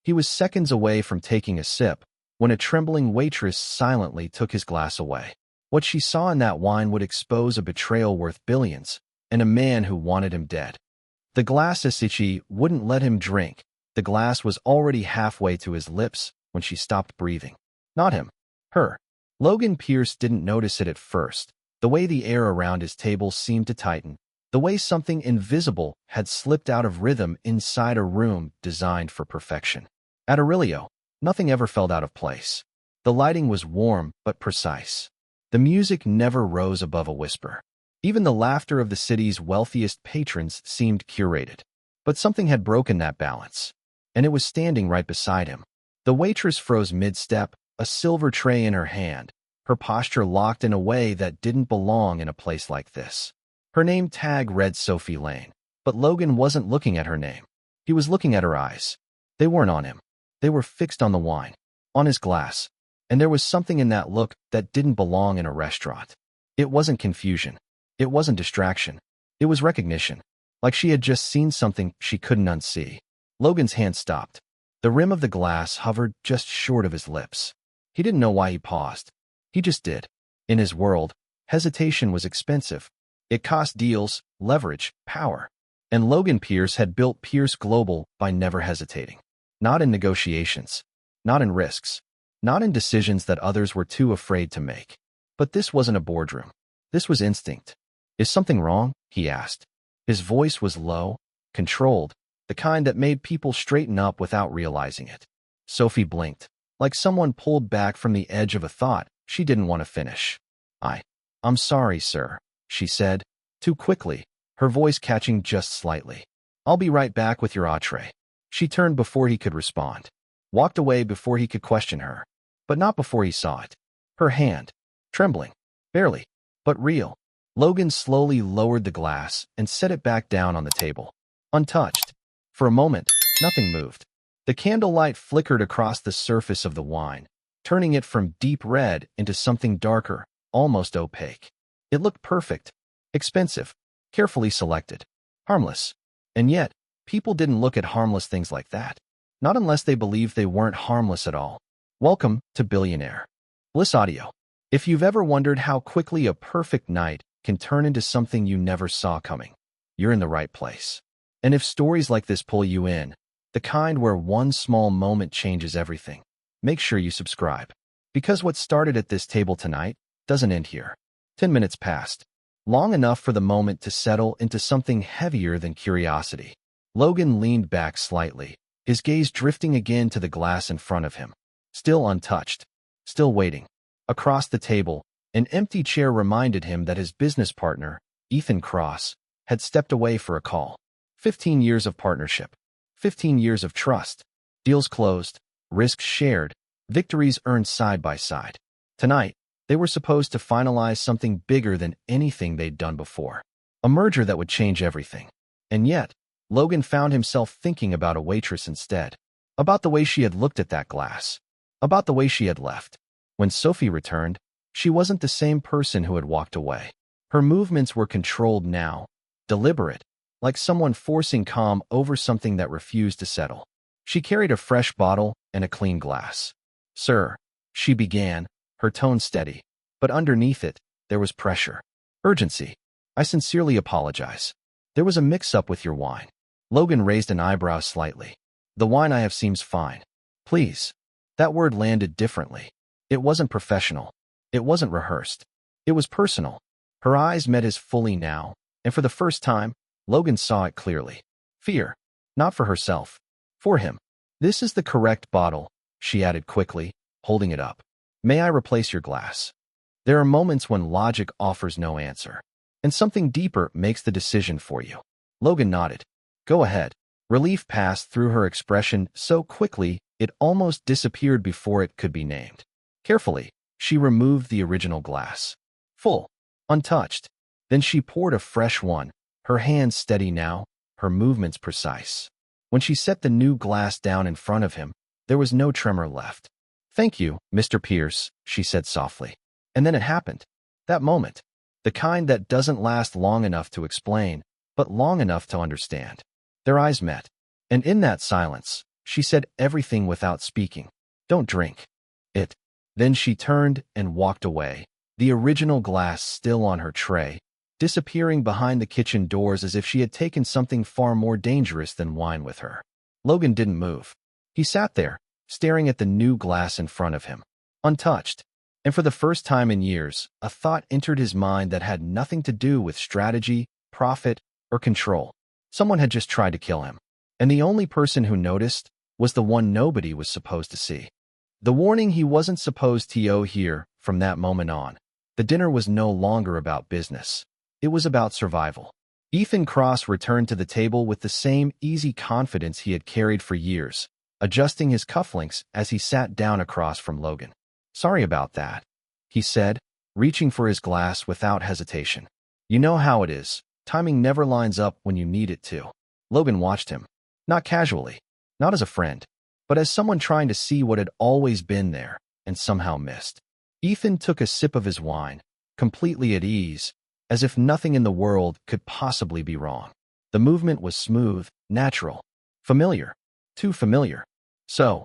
He was seconds away from taking a sip when a trembling waitress silently took his glass away. What she saw in that wine would expose a betrayal worth billions and a man who wanted him dead. The glass she wouldn't let him drink. The glass was already halfway to his lips when she stopped breathing. Not him. Her. Logan Pierce didn't notice it at first. The way the air around his table seemed to tighten. The way something invisible had slipped out of rhythm inside a room designed for perfection. At Aurelio, nothing ever felt out of place. The lighting was warm but precise. The music never rose above a whisper. Even the laughter of the city's wealthiest patrons seemed curated. But something had broken that balance, and it was standing right beside him. The waitress froze mid-step, a silver tray in her hand, her posture locked in a way that didn't belong in a place like this. Her name tag read Sophie Lane, but Logan wasn't looking at her name. He was looking at her eyes. They weren't on him. They were fixed on the wine, on his glass, and there was something in that look that didn't belong in a restaurant. It wasn't confusion. It wasn't distraction. It was recognition, like she had just seen something she couldn't unsee. Logan's hand stopped. The rim of the glass hovered just short of his lips. He didn't know why he paused. He just did. In his world, hesitation was expensive. It cost deals, leverage, power. And Logan Pierce had built Pierce Global by never hesitating. Not in negotiations, not in risks, not in decisions that others were too afraid to make. But this wasn't a boardroom. This was instinct. "Is something wrong?" he asked. His voice was low, controlled, the kind that made people straighten up without realizing it. Sophie blinked, like someone pulled back from the edge of a thought she didn't want to finish. I'm sorry, sir," she said, too quickly, her voice catching just slightly. "I'll be right back with your entree." She turned before he could respond, walked away before he could question her, but not before he saw it. Her hand, trembling, barely, but real. Logan slowly lowered the glass and set it back down on the table, untouched. For a moment, nothing moved. The candlelight flickered across the surface of the wine, turning it from deep red into something darker, almost opaque. It looked perfect, expensive, carefully selected, harmless. And yet, people didn't look at harmless things like that. Not unless they believed they weren't harmless at all. Welcome to Billionaire. Bliss Audio. If you've ever wondered how quickly a perfect night can turn into something you never saw coming, you're in the right place. And if stories like this pull you in, the kind where one small moment changes everything, make sure you subscribe. Because what started at this table tonight doesn't end here. 10 minutes passed, long enough for the moment to settle into something heavier than curiosity. Logan leaned back slightly, his gaze drifting again to the glass in front of him. Still untouched, still waiting. Across the table, an empty chair reminded him that his business partner, Ethan Cross, had stepped away for a call. 15 years of partnership. 15 years of trust. Deals closed, risks shared, victories earned side by side. Tonight, they were supposed to finalize something bigger than anything they'd done before. A merger that would change everything. And yet, Logan found himself thinking about a waitress instead. About the way she had looked at that glass. About the way she had left. When Sophie returned, she wasn't the same person who had walked away. Her movements were controlled now, deliberate, like someone forcing calm over something that refused to settle. She carried a fresh bottle and a clean glass. "Sir," she began, her tone steady, but underneath it, there was pressure. Urgency. "I sincerely apologize. There was a mix-up with your wine." Logan raised an eyebrow slightly. "The wine I have seems fine. Please." That word landed differently. It wasn't professional. It wasn't rehearsed. It was personal. Her eyes met his fully now, and for the first time, Logan saw it clearly. Fear. Not for herself. For him. "This is the correct bottle," she added quickly, holding it up. "May I replace your glass?" There are moments when logic offers no answer, and something deeper makes the decision for you. Logan nodded. "Go ahead." Relief passed through her expression so quickly it almost disappeared before it could be named. Carefully, she removed the original glass. Full. Untouched. Then she poured a fresh one, her hands steady now, her movements precise. When she set the new glass down in front of him, there was no tremor left. "Thank you, Mr. Pierce," she said softly. And then it happened. That moment. The kind that doesn't last long enough to explain, but long enough to understand. Their eyes met. And in that silence, She said everything without speaking. Don't drink it. Then she turned and walked away, the original glass still on her tray, disappearing behind the kitchen doors as if she had taken something far more dangerous than wine with her. Logan didn't move. He sat there, staring at the new glass in front of him, untouched. And for the first time in years, a thought entered his mind that had nothing to do with strategy, profit, or control. Someone had just tried to kill him. And the only person who noticed was the one nobody was supposed to see. The warning he wasn't supposed to hear from that moment on. The dinner was no longer about business. It was about survival. Ethan Cross returned to the table with the same easy confidence he had carried for years, adjusting his cufflinks as he sat down across from Logan. "Sorry about that," he said, reaching for his glass without hesitation. "You know how it is. Timing never lines up when you need it to." Logan watched him. Not casually, not as a friend, but as someone trying to see what had always been there and somehow missed. Ethan took a sip of his wine, completely at ease, as if nothing in the world could possibly be wrong. The movement was smooth, natural, familiar, too familiar. "So,"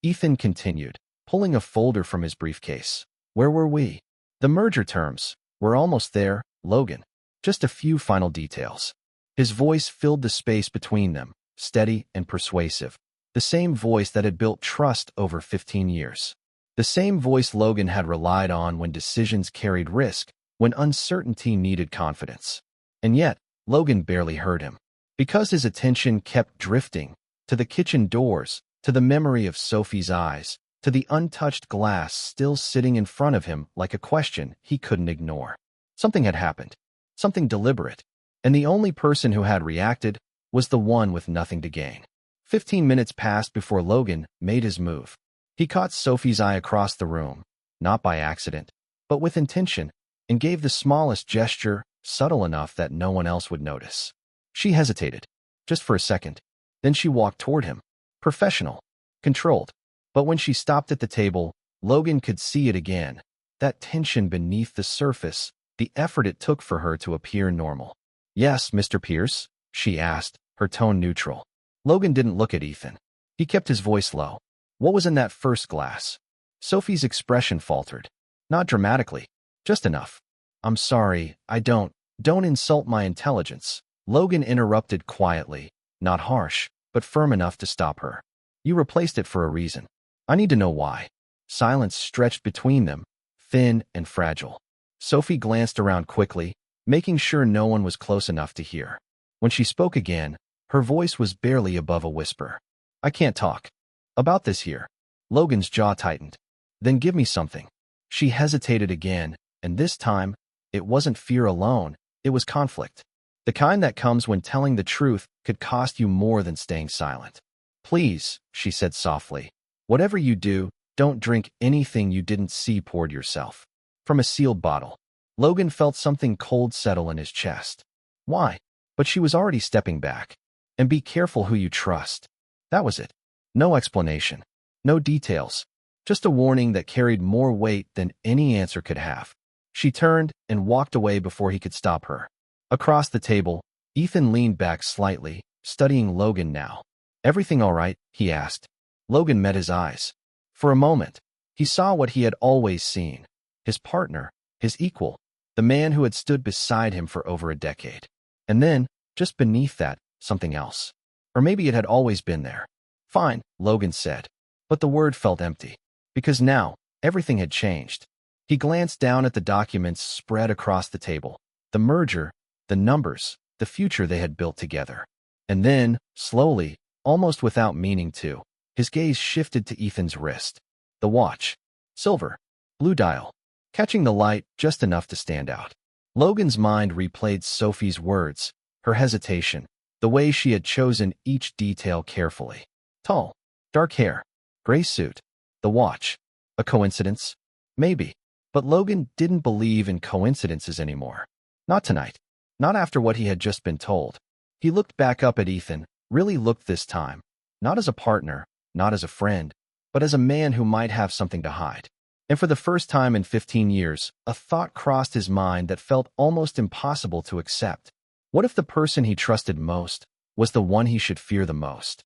Ethan continued, pulling a folder from his briefcase. "Where were we?" "The merger terms. We're almost there, Logan. Just a few final details." His voice filled the space between them, steady and persuasive. The same voice that had built trust over 15 years. The same voice Logan had relied on when decisions carried risk, when uncertainty needed confidence. And yet, Logan barely heard him. Because his attention kept drifting to the kitchen doors, to the memory of Sophie's eyes, to the untouched glass still sitting in front of him like a question he couldn't ignore. Something had happened. Something deliberate. And the only person who had reacted was the one with nothing to gain. 15 minutes passed before Logan made his move. He caught Sophie's eye across the room, not by accident, but with intention, and gave the smallest gesture, subtle enough that no one else would notice. She hesitated, just for a second. Then she walked toward him. Professional, controlled. But when she stopped at the table, Logan could see it again. That tension beneath the surface, the effort it took for her to appear normal. "Yes, Mr. Pierce?" she asked, her tone neutral. Logan didn't look at Ethan. He kept his voice low. "What was in that first glass?" Sophie's expression faltered. Not dramatically, just enough. "I'm sorry, don't insult my intelligence." Logan interrupted quietly, not harsh, but firm enough to stop her. "You replaced it for a reason. I need to know why." Silence stretched between them, thin and fragile. Sophie glanced around quickly, making sure no one was close enough to hear. When she spoke again, her voice was barely above a whisper. "I can't talk about this here." Logan's jaw tightened. "Then give me something." She hesitated again, and this time, it wasn't fear alone, it was conflict. The kind that comes when telling the truth could cost you more than staying silent. "Please," she said softly, "whatever you do, don't drink anything you didn't see poured yourself." From a sealed bottle. Logan felt something cold settle in his chest. Why? But she was already stepping back. "And be careful who you trust." That was it. No explanation. No details. Just a warning that carried more weight than any answer could have. She turned and walked away before he could stop her. Across the table, Ethan leaned back slightly, studying Logan now. "Everything all right?" he asked. Logan met his eyes. For a moment, he saw what he had always seen. His partner, his equal, the man who had stood beside him for over a decade. And then, just beneath that, something else. Or maybe it had always been there. "Fine," Logan said. But the word felt empty. Because now, everything had changed. He glanced down at the documents spread across the table. The merger, the numbers, the future they had built together. And then, slowly, almost without meaning to, his gaze shifted to Ethan's wrist. The watch. Silver. Blue dial. Catching the light just enough to stand out. Logan's mind replayed Sophie's words, her hesitation, the way she had chosen each detail carefully. Tall, dark hair, gray suit, the watch. A coincidence? Maybe. But Logan didn't believe in coincidences anymore. Not tonight. Not after what he had just been told. He looked back up at Ethan, really looked this time. Not as a partner, not as a friend, but as a man who might have something to hide. And for the first time in 15 years, a thought crossed his mind that felt almost impossible to accept. What if the person he trusted most was the one he should fear the most?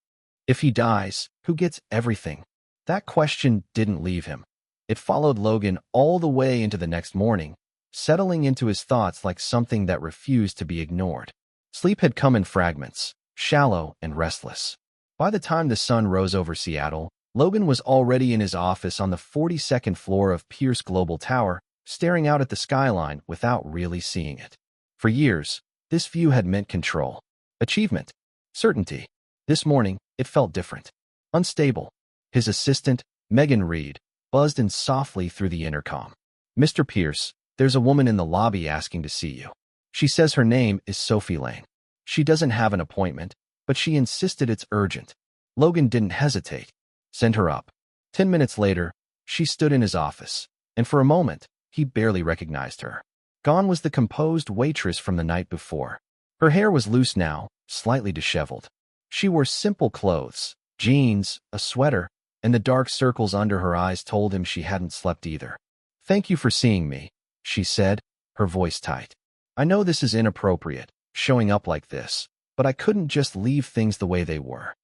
If he dies, who gets everything? That question didn't leave him. It followed Logan all the way into the next morning, settling into his thoughts like something that refused to be ignored. Sleep had come in fragments, shallow and restless. By the time the sun rose over Seattle, Logan was already in his office on the 42nd floor of Pierce Global Tower, staring out at the skyline without really seeing it. For years, this view had meant control, achievement, certainty. This morning, it felt different. Unstable. His assistant, Megan Reed, buzzed in softly through the intercom. "Mr. Pierce, there's a woman in the lobby asking to see you. She says her name is Sophie Lane. She doesn't have an appointment, but she insisted it's urgent." Logan didn't hesitate. "Send her up." 10 minutes later, she stood in his office, and for a moment, he barely recognized her. Gone was the composed waitress from the night before. Her hair was loose now, slightly disheveled. She wore simple clothes, jeans, a sweater, and the dark circles under her eyes told him she hadn't slept either. "Thank you for seeing me," she said, her voice tight. "I know this is inappropriate, showing up like this, but I couldn't just leave things the way they were."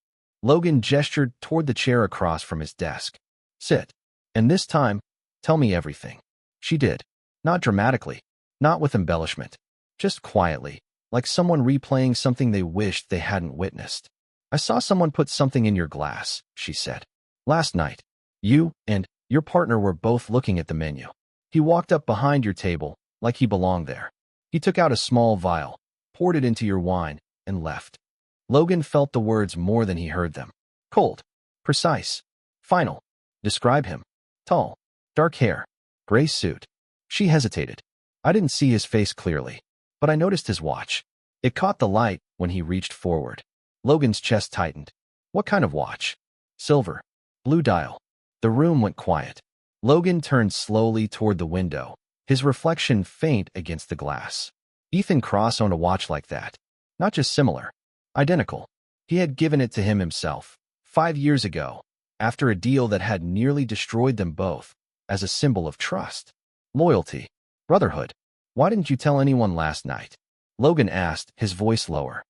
Logan gestured toward the chair across from his desk. "Sit. And this time, tell me everything." She did. Not dramatically, not with embellishment, just quietly, like someone replaying something they wished they hadn't witnessed. "I saw someone put something in your glass," she said. "Last night. You and your partner were both looking at the menu. He walked up behind your table, like he belonged there. He took out a small vial, poured it into your wine, and left." Logan felt the words more than he heard them. Cold, precise, final. "Describe him." "Tall, dark hair, gray suit." She hesitated. "I didn't see his face clearly, but I noticed his watch. It caught the light when he reached forward." Logan's chest tightened. "What kind of watch?" "Silver. Blue dial." The room went quiet. Logan turned slowly toward the window, his reflection faint against the glass. Ethan Cross owned a watch like that. Not just similar. Identical. He had given it to him himself, 5 years ago, after a deal that had nearly destroyed them both, as a symbol of trust, loyalty, brotherhood. "Why didn't you tell anyone last night?" Logan asked, his voice lower.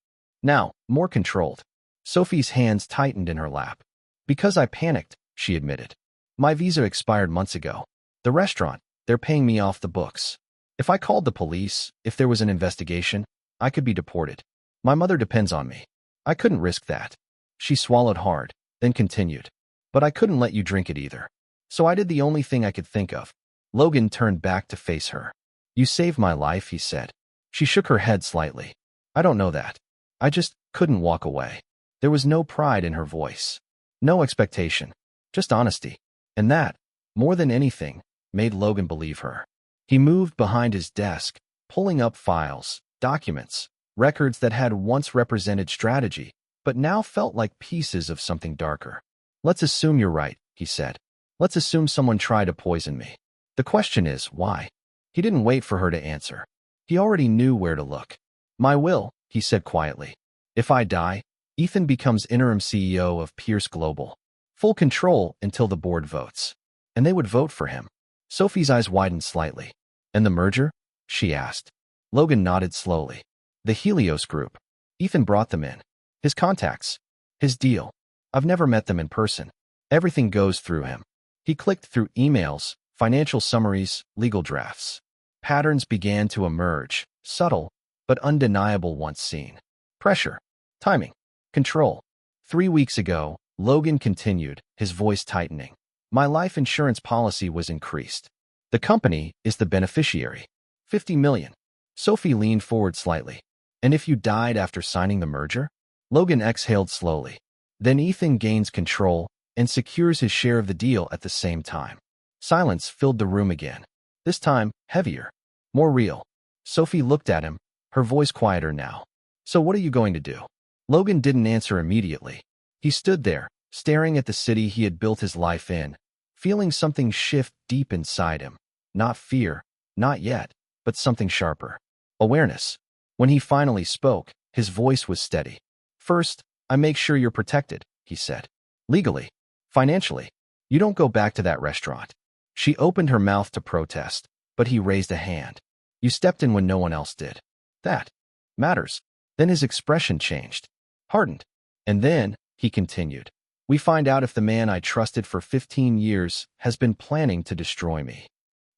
Now, more controlled. Sophie's hands tightened in her lap. "Because I panicked," she admitted. "My visa expired months ago. The restaurant, they're paying me off the books. If I called the police, if there was an investigation, I could be deported. My mother depends on me. I couldn't risk that." She swallowed hard, then continued. "But I couldn't let you drink it either. So I did the only thing I could think of." Logan turned back to face her. "You saved my life," he said. She shook her head slightly. "I don't know that. I just couldn't walk away." There was no pride in her voice. No expectation. Just honesty. And that, more than anything, made Logan believe her. He moved behind his desk, pulling up files, documents, records that had once represented strategy, but now felt like pieces of something darker. "Let's assume you're right," he said. "Let's assume someone tried to poison me. The question is, why?" He didn't wait for her to answer. He already knew where to look. "My will," he said quietly. "If I die, Ethan becomes interim CEO of Pierce Global. Full control until the board votes." And they would vote for him. Sophie's eyes widened slightly. "And the merger?" she asked. Logan nodded slowly. "The Helios Group. Ethan brought them in. His contacts. His deal. I've never met them in person. Everything goes through him." He clicked through emails, financial summaries, legal drafts. Patterns began to emerge, subtle, but undeniable once seen. Pressure. Timing. Control. 3 weeks ago, Logan continued, his voice tightening. "My life insurance policy was increased. The company is the beneficiary. 50 million. Sophie leaned forward slightly. "And if you died after signing the merger?" Logan exhaled slowly. "Then Ethan gains control and secures his share of the deal at the same time." Silence filled the room again. This time, heavier. More real. Sophie looked at him, her voice quieter now. "So what are you going to do?" Logan didn't answer immediately. He stood there, staring at the city he had built his life in, feeling something shift deep inside him. Not fear, not yet, but something sharper. Awareness. When he finally spoke, his voice was steady. "First, I make sure you're protected," he said. "Legally. Financially. You don't go back to that restaurant." She opened her mouth to protest, but he raised a hand. "You stepped in when no one else did. That matters." Then his expression changed. Hardened. And then, he continued. We find out if the man I trusted for 15 years has been planning to destroy me.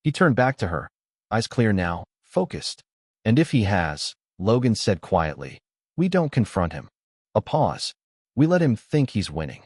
He turned back to her, eyes clear now, focused. And if he has, Logan said quietly, we don't confront him. A pause. We let him think he's winning.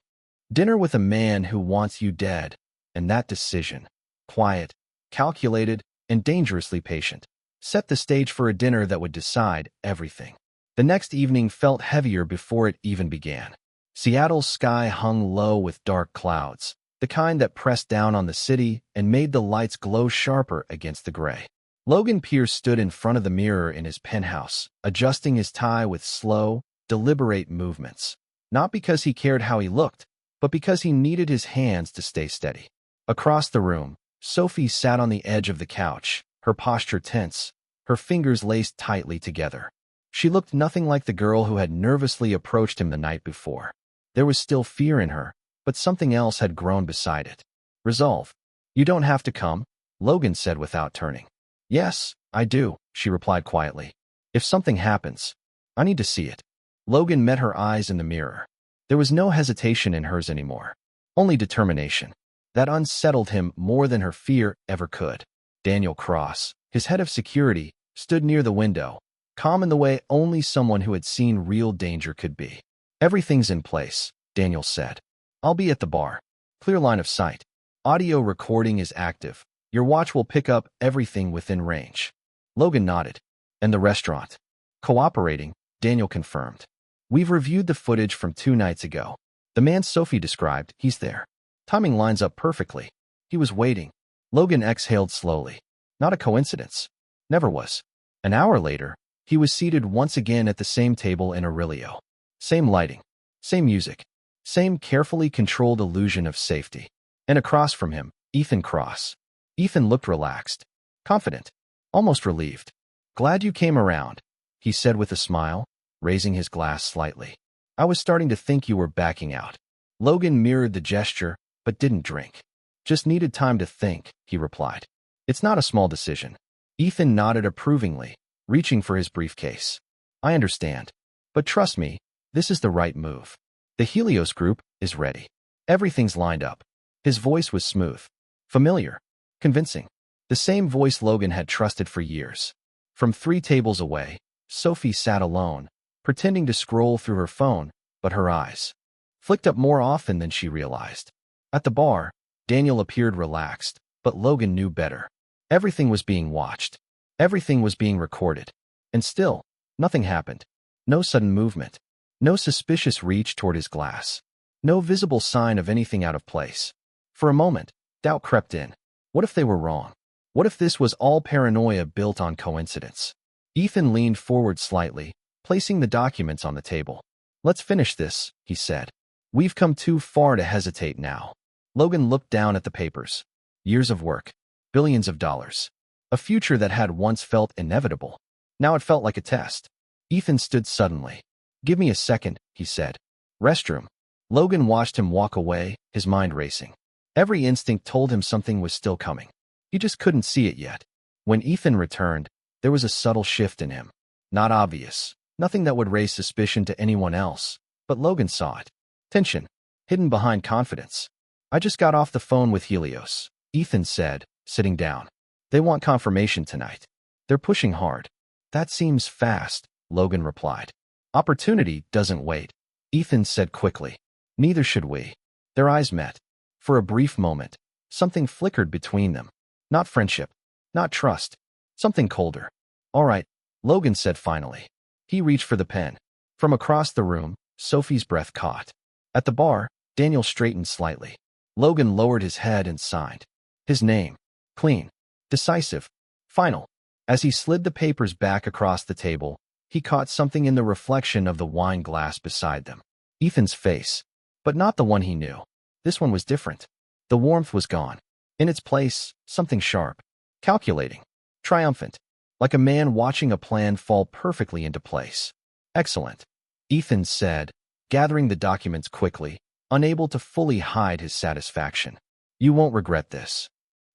Dinner with a man who wants you dead, and that decision, quiet, calculated, and dangerously patient, set the stage for a dinner that would decide everything. The next evening felt heavier before it even began. Seattle's sky hung low with dark clouds, the kind that pressed down on the city and made the lights glow sharper against the gray. Logan Pierce stood in front of the mirror in his penthouse, adjusting his tie with slow, deliberate movements. Not because he cared how he looked, but because he needed his hands to stay steady. Across the room, Sophie sat on the edge of the couch, her posture tense, her fingers laced tightly together. She looked nothing like the girl who had nervously approached him the night before. There was still fear in her, but something else had grown beside it. Resolve. You don't have to come, Logan said without turning. Yes, I do, she replied quietly. If something happens, I need to see it. Logan met her eyes in the mirror. There was no hesitation in hers anymore, only determination. That unsettled him more than her fear ever could. Daniel Cross, his head of security, stood near the window, calm in the way only someone who had seen real danger could be. Everything's in place, Daniel said. I'll be at the bar. Clear line of sight. Audio recording is active. Your watch will pick up everything within range. Logan nodded. And the restaurant? Cooperating, Daniel confirmed. We've reviewed the footage from 2 nights ago. The man Sophie described, he's there. Timing lines up perfectly. He was waiting. Logan exhaled slowly. Not a coincidence. Never was. An hour later, he was seated once again at the same table in Aurelio. Same lighting. Same music. Same carefully controlled illusion of safety. And across from him, Ethan Cross. Ethan looked relaxed, confident, almost relieved. Glad you came around, he said with a smile, raising his glass slightly. I was starting to think you were backing out. Logan mirrored the gesture, but didn't drink. Just needed time to think, he replied. It's not a small decision. Ethan nodded approvingly, reaching for his briefcase. I understand. But trust me, this is the right move. The Helios group is ready. Everything's lined up. His voice was smooth, familiar, convincing. The same voice Logan had trusted for years. From 3 tables away, Sophie sat alone, pretending to scroll through her phone, but her eyes flicked up more often than she realized. At the bar, Daniel appeared relaxed, but Logan knew better. Everything was being watched. Everything was being recorded. And still, nothing happened. No sudden movement. No suspicious reach toward his glass. No visible sign of anything out of place. For a moment, doubt crept in. What if they were wrong? What if this was all paranoia built on coincidence? Ethan leaned forward slightly, placing the documents on the table. Let's finish this, he said. We've come too far to hesitate now. Logan looked down at the papers. Years of work. Billions of dollars. A future that had once felt inevitable. Now it felt like a test. Ethan stood suddenly. Give me a second, he said. Restroom. Logan watched him walk away, his mind racing. Every instinct told him something was still coming. He just couldn't see it yet. When Ethan returned, there was a subtle shift in him. Not obvious. Nothing that would raise suspicion to anyone else. But Logan saw it. Tension. Hidden behind confidence. I just got off the phone with Helios, Ethan said, sitting down. They want confirmation tonight. They're pushing hard. That seems fast, Logan replied. Opportunity doesn't wait, Ethan said quickly. Neither should we. Their eyes met. For a brief moment, something flickered between them. Not friendship. Not trust. Something colder. All right, Logan said finally. He reached for the pen. From across the room, Sophie's breath caught. At the bar, Daniel straightened slightly. Logan lowered his head and signed. His name. Clean. Decisive. Final. As he slid the papers back across the table, he caught something in the reflection of the wine glass beside them. Ethan's face. But not the one he knew. This one was different. The warmth was gone. In its place, something sharp. Calculating. Triumphant. Like a man watching a plan fall perfectly into place. Excellent, Ethan said, gathering the documents quickly, unable to fully hide his satisfaction. You won't regret this.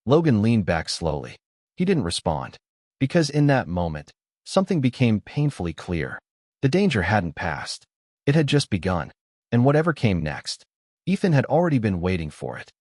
Logan leaned back slowly. He didn't respond. Because in that moment, something became painfully clear. The danger hadn't passed. It had just begun. And whatever came next, Ethan had already been waiting for it.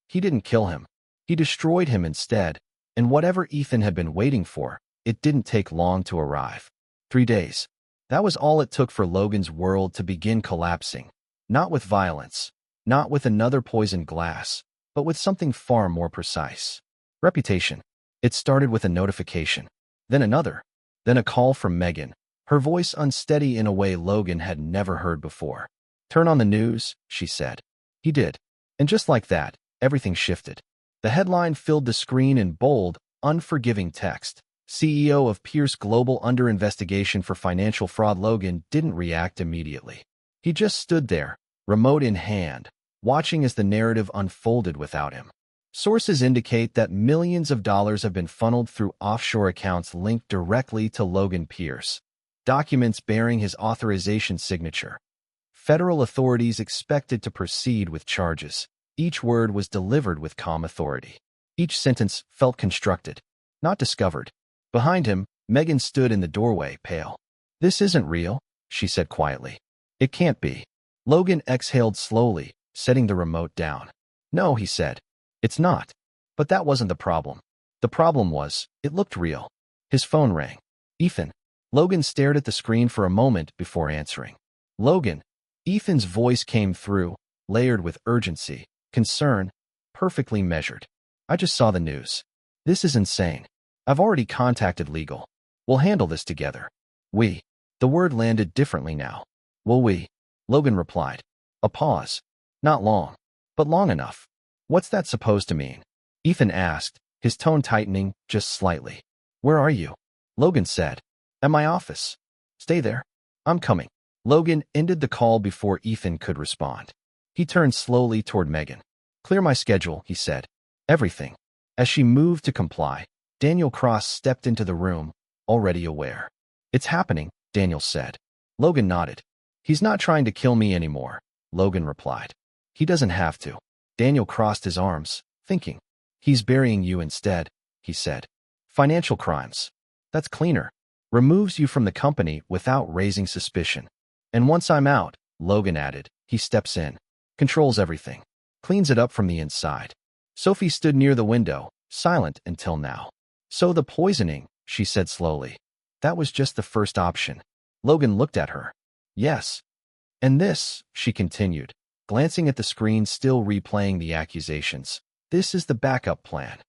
He didn't kill him. He destroyed him instead, and whatever Ethan had been waiting for, it didn't take long to arrive. 3 days. That was all it took for Logan's world to begin collapsing. Not with violence, not with another poisoned glass, but with something far more precise. Reputation. It started with a notification, then another, then a call from Megan, her voice unsteady in a way Logan had never heard before. "Turn on the news," she said. He did. And just like that, everything shifted. The headline filled the screen in bold, unforgiving text. CEO of Pierce Global under investigation for financial fraud. Logan didn't react immediately. He just stood there, remote in hand, watching as the narrative unfolded without him. Sources indicate that millions of dollars have been funneled through offshore accounts linked directly to Logan Pierce. Documents bearing his authorization signature. Federal authorities expected to proceed with charges. Each word was delivered with calm authority. Each sentence felt constructed, not discovered. Behind him, Megan stood in the doorway, pale. "This isn't real," she said quietly. "It can't be." Logan exhaled slowly, setting the remote down. "No," he said. "It's not." But that wasn't the problem. The problem was, it looked real. His phone rang. "Ethan." Logan stared at the screen for a moment before answering. "Logan." Ethan's voice came through, layered with urgency, concern, perfectly measured. "I just saw the news. This is insane. I've already contacted legal. We'll handle this together." "We." The word landed differently now. "Will we?" Logan replied. A pause. "Not long, but long enough." "What's that supposed to mean?" Ethan asked, his tone tightening just slightly. "Where are you?" Logan said. "At my office." "Stay there. I'm coming." Logan ended the call before Ethan could respond. He turned slowly toward Megan. "Clear my schedule," he said. "Everything." As she moved to comply, Daniel Cross stepped into the room, already aware. "It's happening," Daniel said. Logan nodded. "He's not trying to kill me anymore," Logan replied. "He doesn't have to." Daniel crossed his arms, thinking. "He's burying you instead," he said. "Financial crimes. That's cleaner. Removes you from the company without raising suspicion. And once I'm out," Logan added, "he steps in. Controls everything. Cleans it up from the inside." Sophie stood near the window, silent until now. "So the poisoning," she said slowly. "That was just the first option." Logan looked at her. "Yes. And this," she continued, glancing at the screen still replaying the accusations. "This is the backup plan."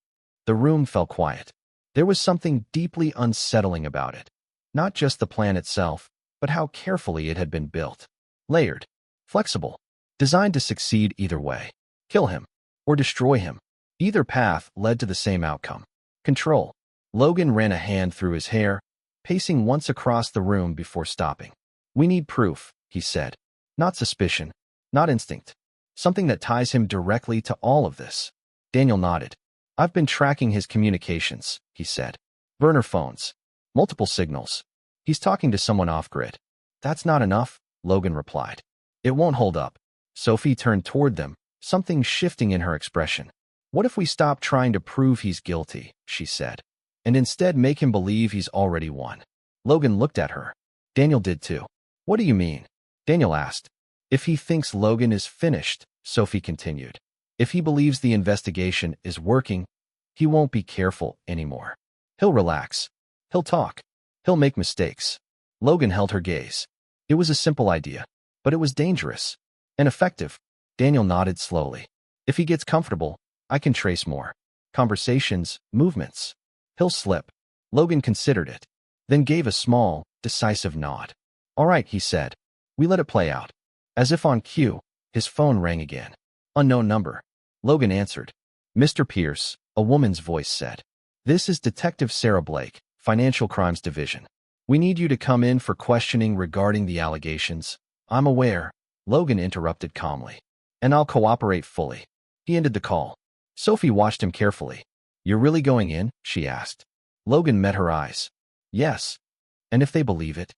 The room fell quiet. There was something deeply unsettling about it. Not just the plan itself, but how carefully it had been built. Layered. Flexible. Designed to succeed either way. Kill him. Or destroy him. Either path led to the same outcome. Control. Logan ran a hand through his hair, pacing once across the room before stopping. "We need proof," he said. "Not suspicion. Not instinct. Something that ties him directly to all of this." Daniel nodded. "I've been tracking his communications," he said. "Burner phones. Multiple signals. He's talking to someone off-grid." "That's not enough," Logan replied. "It won't hold up." Sophie turned toward them, something shifting in her expression. "What if we stop trying to prove he's guilty," she said, "and instead make him believe he's already won?" Logan looked at her. Daniel did too. "What do you mean?" Daniel asked. "If he thinks Logan is finished," Sophie continued. "If he believes the investigation is working, he won't be careful anymore. He'll relax. He'll talk. He'll make mistakes." Logan held her gaze. It was a simple idea, but it was dangerous. And effective. Daniel nodded slowly. "If he gets comfortable, I can trace more. Conversations, movements. He'll slip." Logan considered it, then gave a small, decisive nod. "All right," he said. "We let it play out." As if on cue, his phone rang again. Unknown number. Logan answered. "Mr. Pierce," a woman's voice said. "This is Detective Sarah Blake, Financial Crimes Division. We need you to come in for questioning regarding the allegations." "I'm aware," Logan interrupted calmly. "And I'll cooperate fully." He ended the call. Sophie watched him carefully. "You're really going in?" she asked. Logan met her eyes. "Yes. And if they believe it?"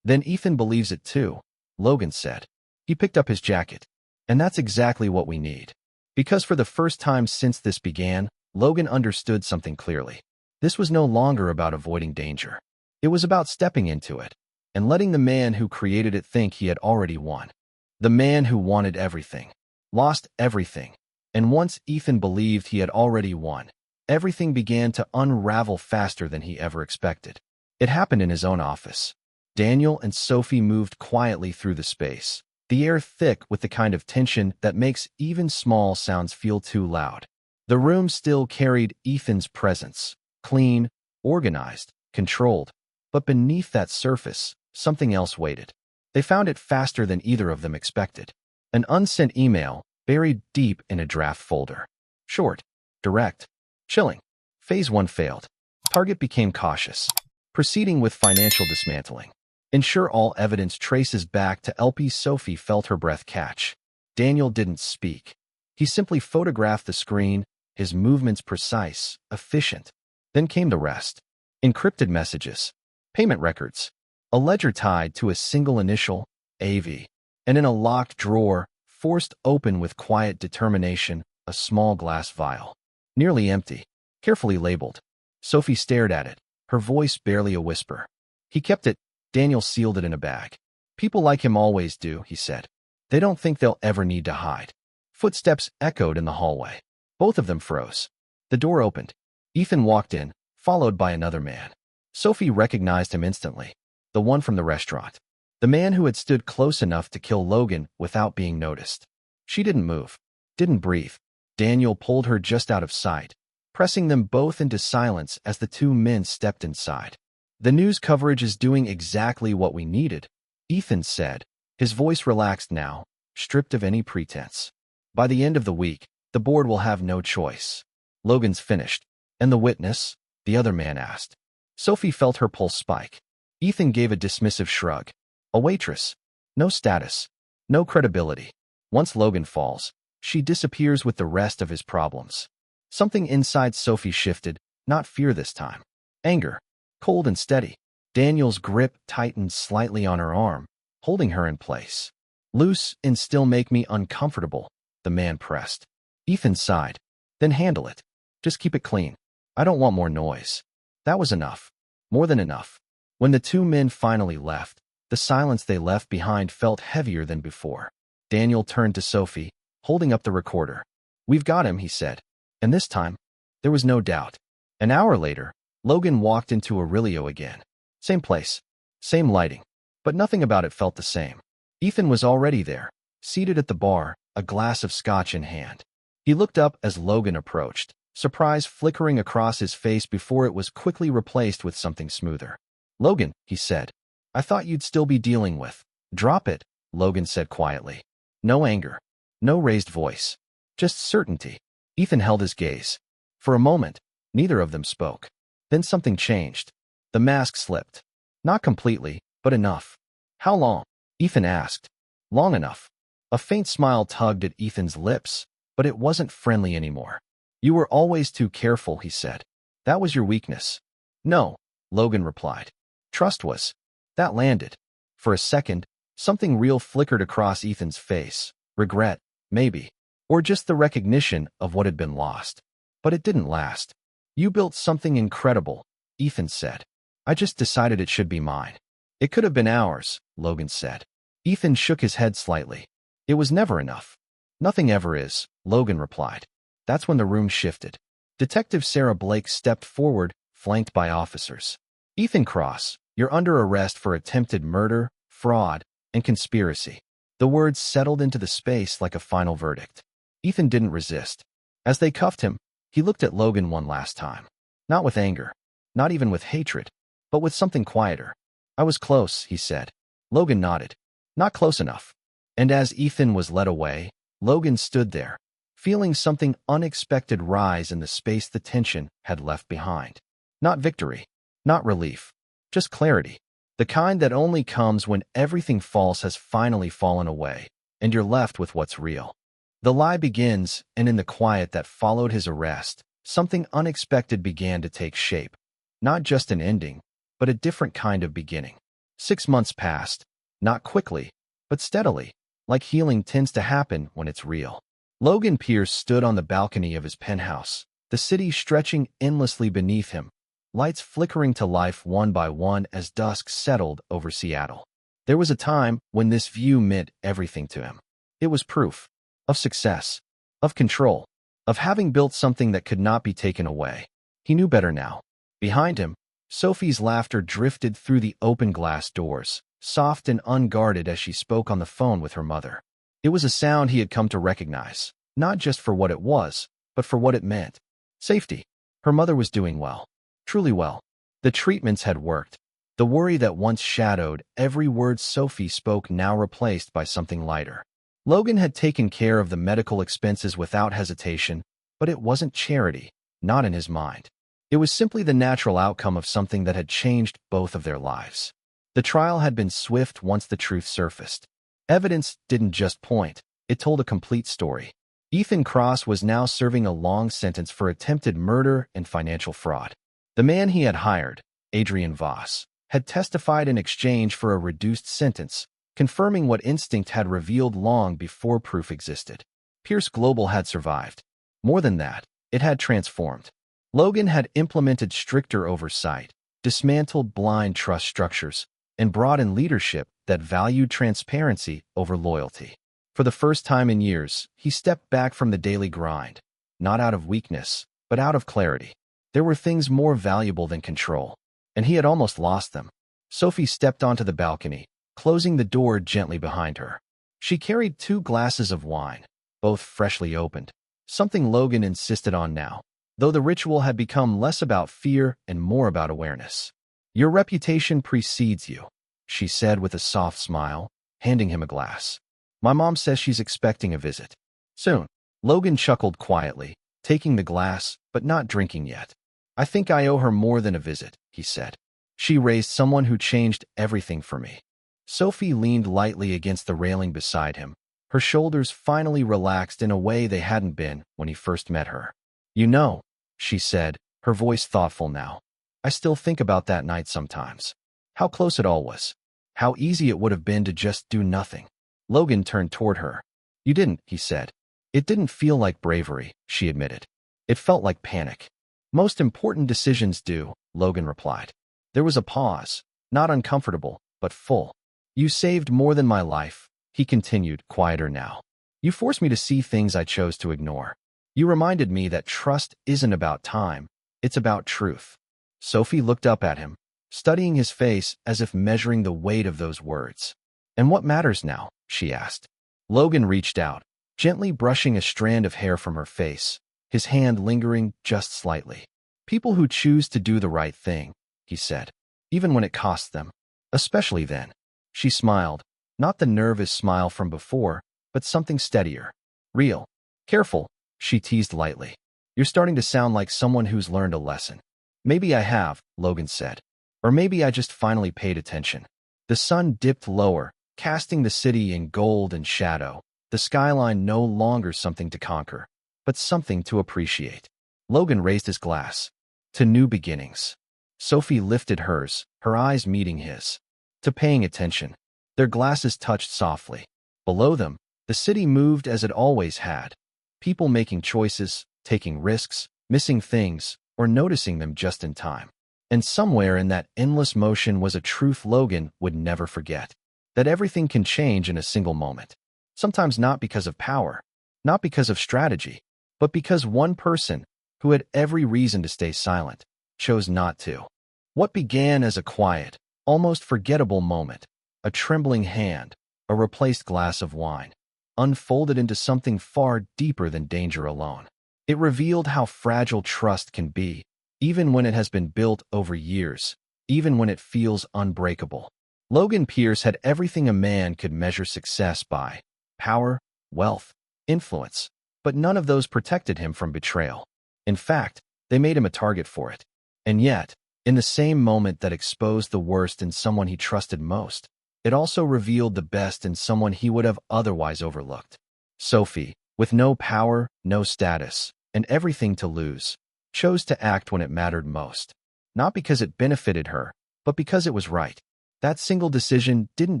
"Then Ethan believes it too," Logan said. He picked up his jacket. "And that's exactly what we need." Because for the first time since this began, Logan understood something clearly. This was no longer about avoiding danger. It was about stepping into it and letting the man who created it think he had already won. The man who wanted everything, lost everything, and once Ethan believed he had already won, everything began to unravel faster than he ever expected. It happened in his own office. Daniel and Sophie moved quietly through the space, the air thick with the kind of tension that makes even small sounds feel too loud. The room still carried Ethan's presence, clean, organized, controlled, but beneath that surface, something else waited. They found it faster than either of them expected. An unsent email buried deep in a draft folder. Short, direct, chilling. Phase 1 failed. Target became cautious, proceeding with financial dismantling. Ensure all evidence traces back to LP. Sophie felt her breath catch. Daniel didn't speak. He simply photographed the screen, his movements precise, efficient. Then came the rest. Encrypted messages, payment records, a ledger tied to a single initial, AV, and in a locked drawer, forced open with quiet determination, a small glass vial. Nearly empty, carefully labeled. Sophie stared at it, her voice barely a whisper. He kept it. Daniel sealed it in a bag. People like him always do, he said. They don't think they'll ever need to hide. Footsteps echoed in the hallway. Both of them froze. The door opened. Ethan walked in, followed by another man. Sophie recognized him instantly. The one from the restaurant. The man who had stood close enough to kill Logan without being noticed. She didn't move, didn't breathe. Daniel pulled her just out of sight, pressing them both into silence as the two men stepped inside. The news coverage is doing exactly what we needed, Ethan said, his voice relaxed now, stripped of any pretense. By the end of the week, the board will have no choice. Logan's finished. And the witness? The other man asked. Sophie felt her pulse spike. Ethan gave a dismissive shrug. A waitress. No status. No credibility. Once Logan falls, she disappears with the rest of his problems. Something inside Sophie shifted, not fear this time. Anger. Cold and steady. Daniel's grip tightened slightly on her arm, holding her in place. Loose and still make me uncomfortable, the man pressed. Ethan sighed. Then handle it. Just keep it clean. I don't want more noise. That was enough. More than enough. When the two men finally left, the silence they left behind felt heavier than before. Daniel turned to Sophie, holding up the recorder. We've got him, he said. And this time, there was no doubt. An hour later, Logan walked into Aurelio again. Same place, same lighting, but nothing about it felt the same. Ethan was already there, seated at the bar, a glass of scotch in hand. He looked up as Logan approached, surprise flickering across his face before it was quickly replaced with something smoother. Logan, he said, I thought you'd still be dealing with. Drop it, Logan said quietly. No anger, no raised voice, just certainty. Ethan held his gaze. For a moment, neither of them spoke. Then something changed. The mask slipped. Not completely, but enough. How long? Ethan asked. Long enough. A faint smile tugged at Ethan's lips, but it wasn't friendly anymore. You were always too careful, he said. That was your weakness. No, Logan replied. Trust was. That landed. For a second, something real flickered across Ethan's face. Regret, maybe. Or just the recognition of what had been lost. But it didn't last. You built something incredible, Ethan said. I just decided it should be mine. It could have been ours, Logan said. Ethan shook his head slightly. It was never enough. Nothing ever is, Logan replied. That's when the room shifted. Detective Sarah Blake stepped forward, flanked by officers. Ethan Cross, you're under arrest for attempted murder, fraud, and conspiracy. The words settled into the space like a final verdict. Ethan didn't resist. As they cuffed him, he looked at Logan one last time. Not with anger, not even with hatred, but with something quieter. I was close, he said. Logan nodded. Not close enough. And as Ethan was led away, Logan stood there, feeling something unexpected rise in the space the tension had left behind. Not victory, not relief, just clarity. The kind that only comes when everything false has finally fallen away, and you're left with what's real. The lie begins, and in the quiet that followed his arrest, something unexpected began to take shape. Not just an ending, but a different kind of beginning. 6 months passed, not quickly, but steadily, like healing tends to happen when it's real. Logan Pierce stood on the balcony of his penthouse, the city stretching endlessly beneath him, lights flickering to life one by one as dusk settled over Seattle. There was a time when this view meant everything to him. It was proof of success, of control, of having built something that could not be taken away. He knew better now. Behind him, Sophie's laughter drifted through the open glass doors, soft and unguarded as she spoke on the phone with her mother. It was a sound he had come to recognize, not just for what it was, but for what it meant. Safety. Her mother was doing well. Truly well. The treatments had worked. The worry that once shadowed every word Sophie spoke now replaced by something lighter. Logan had taken care of the medical expenses without hesitation, but it wasn't charity, not in his mind. It was simply the natural outcome of something that had changed both of their lives. The trial had been swift once the truth surfaced. Evidence didn't just point, it told a complete story. Ethan Cross was now serving a long sentence for attempted murder and financial fraud. The man he had hired, Adrian Voss, had testified in exchange for a reduced sentence, confirming what instinct had revealed long before proof existed. Pierce Global had survived. More than that, it had transformed. Logan had implemented stricter oversight, dismantled blind trust structures, and brought in leadership that valued transparency over loyalty. For the first time in years, he stepped back from the daily grind, not out of weakness, but out of clarity. There were things more valuable than control, and he had almost lost them. Sophie stepped onto the balcony, closing the door gently behind her. She carried 2 glasses of wine, both freshly opened, something Logan insisted on now, though the ritual had become less about fear and more about awareness. "Your reputation precedes you," she said with a soft smile, handing him a glass. "My mom says she's expecting a visit soon." Logan chuckled quietly, taking the glass, but not drinking yet. "I think I owe her more than a visit," he said. "She raised someone who changed everything for me." Sophie leaned lightly against the railing beside him, her shoulders finally relaxed in a way they hadn't been when he first met her. "You know," she said, her voice thoughtful now, "I still think about that night sometimes. How close it all was. How easy it would have been to just do nothing." Logan turned toward her. "You didn't," he said. "It didn't feel like bravery," she admitted. "It felt like panic." "Most important decisions do," Logan replied. There was a pause, not uncomfortable, but full. "You saved more than my life," he continued, quieter now. "You forced me to see things I chose to ignore. You reminded me that trust isn't about time, it's about truth." Sophie looked up at him, studying his face as if measuring the weight of those words. "And what matters now?" she asked. Logan reached out, gently brushing a strand of hair from her face, his hand lingering just slightly. "People who choose to do the right thing," he said, "even when it costs them. Especially then." She smiled, not the nervous smile from before, but something steadier. "Real. Careful," she teased lightly. "You're starting to sound like someone who's learned a lesson." "Maybe I have," Logan said. "Or maybe I just finally paid attention." The sun dipped lower, casting the city in gold and shadow, the skyline no longer something to conquer, but something to appreciate. Logan raised his glass. "To new beginnings." Sophie lifted hers, her eyes meeting his. "To paying attention." Their glasses touched softly. Below them, the city moved as it always had. People making choices, taking risks, missing things, or noticing them just in time. And somewhere in that endless motion was a truth Logan would never forget. That everything can change in a single moment. Sometimes not because of power, not because of strategy, but because one person, who had every reason to stay silent, chose not to. What began as a quiet, almost forgettable moment, a trembling hand, a replaced glass of wine, unfolded into something far deeper than danger alone. It revealed how fragile trust can be, even when it has been built over years, even when it feels unbreakable. Logan Pierce had everything a man could measure success by: power, wealth, influence, but none of those protected him from betrayal. In fact, they made him a target for it. And yet, in the same moment that exposed the worst in someone he trusted most, it also revealed the best in someone he would have otherwise overlooked. Sophie, with no power, no status, and everything to lose, chose to act when it mattered most. Not because it benefited her, but because it was right. That single decision didn't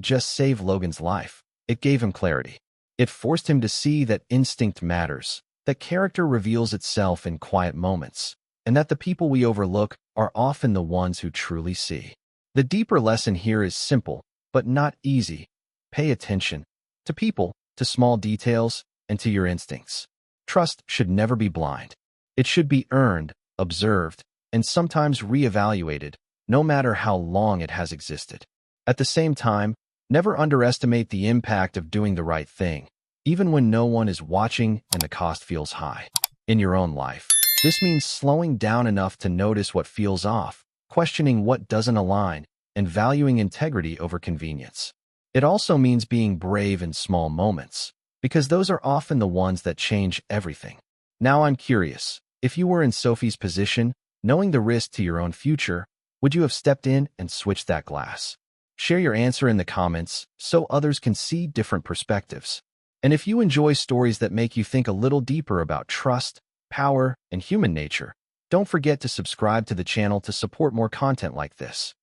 just save Logan's life, it gave him clarity. It forced him to see that instinct matters, that character reveals itself in quiet moments, and that the people we overlook are often the ones who truly see. The deeper lesson here is simple: but not easy. Pay attention to people, to small details, and to your instincts. Trust should never be blind. It should be earned, observed, and sometimes reevaluated, no matter how long it has existed. At the same time, never underestimate the impact of doing the right thing, even when no one is watching and the cost feels high. In your own life, this means slowing down enough to notice what feels off, questioning what doesn't align, and valuing integrity over convenience. It also means being brave in small moments, because those are often the ones that change everything. Now I'm curious, if you were in Sophie's position, knowing the risk to your own future, would you have stepped in and switched that glass? Share your answer in the comments so others can see different perspectives. And if you enjoy stories that make you think a little deeper about trust, power, and human nature, don't forget to subscribe to the channel to support more content like this.